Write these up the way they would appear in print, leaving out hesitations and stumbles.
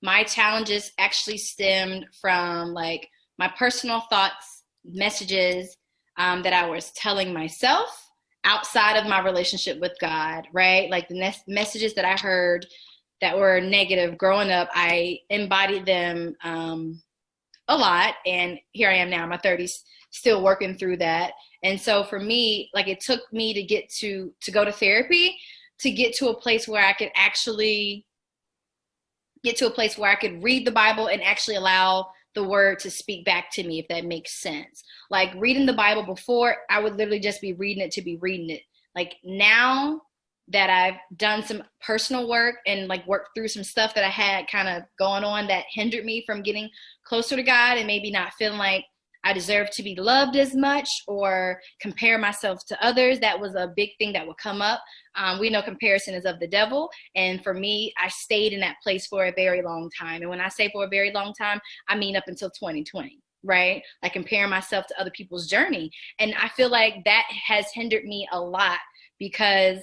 my challenges actually stemmed from like my personal thoughts, messages that I was telling myself outside of my relationship with God, right? Like the messages that I heard that were negative growing up, I embodied them a lot. And here I am now in my 30s, still working through that. And so for me, like it took me to get to go to therapy to get to a place where I could actually get to a place where I could read the Bible and actually allow the word to speak back to me, if that makes sense. Like reading the Bible before, I would literally just be reading it to be reading it. Like now that I've done some personal work and like worked through some stuff that I had kind of going on that hindered me from getting closer to God and maybe not feeling like I deserve to be loved as much or compare myself to others. That was a big thing that would come up. We know comparison is of the devil. And for me, I stayed in that place for a very long time. And when I say for a very long time, I mean up until 2020, right? Like comparing myself to other people's journey. And I feel like that has hindered me a lot because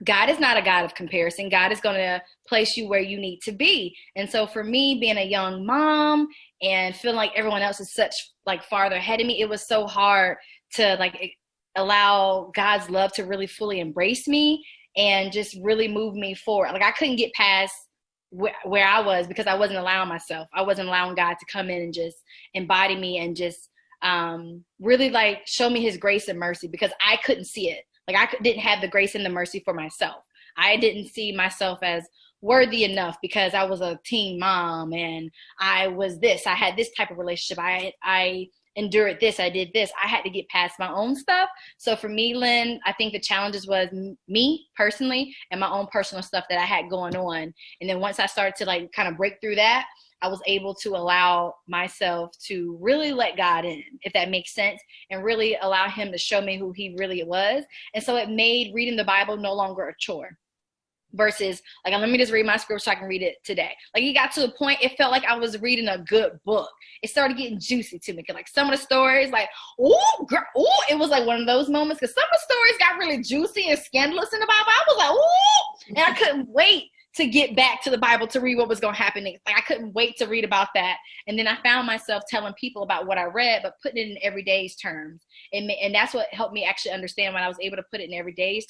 God is not a God of comparison. God is going to place you where you need to be. And so for me, being a young mom and feeling like everyone else is such like farther ahead of me, it was so hard to like allow God's love to really fully embrace me and just really move me forward. Like I couldn't get past where I was because I wasn't allowing myself. I wasn't allowing God to come in and just embody me and just really like show me his grace and mercy because I couldn't see it. Like I didn't have the grace and the mercy for myself. I didn't see myself as worthy enough because I was a teen mom and I was this. I had this type of relationship. I endured this. I did this. I had to get past my own stuff. So for me, Lynn, I think the challenges was me personally and my own personal stuff that I had going on. And then once I started to like kind of break through that, I was able to allow myself to really let God in, if that makes sense, and really allow him to show me who he really was. And so it made reading the Bible no longer a chore versus like, let me just read my scripture so I can read it today. Like it got to a point, it felt like I was reading a good book. It started getting juicy to me. Cause like some of the stories like, ooh, girl, ooh, it was like one of those moments because some of the stories got really juicy and scandalous in the Bible. I was like, ooh, and I couldn't wait to get back to the Bible to read what was going to happen next. Like I couldn't wait to read about that. And then I found myself telling people about what I read, but putting it in everyday's terms. And that's what helped me actually understand when I was able to put it in everyday's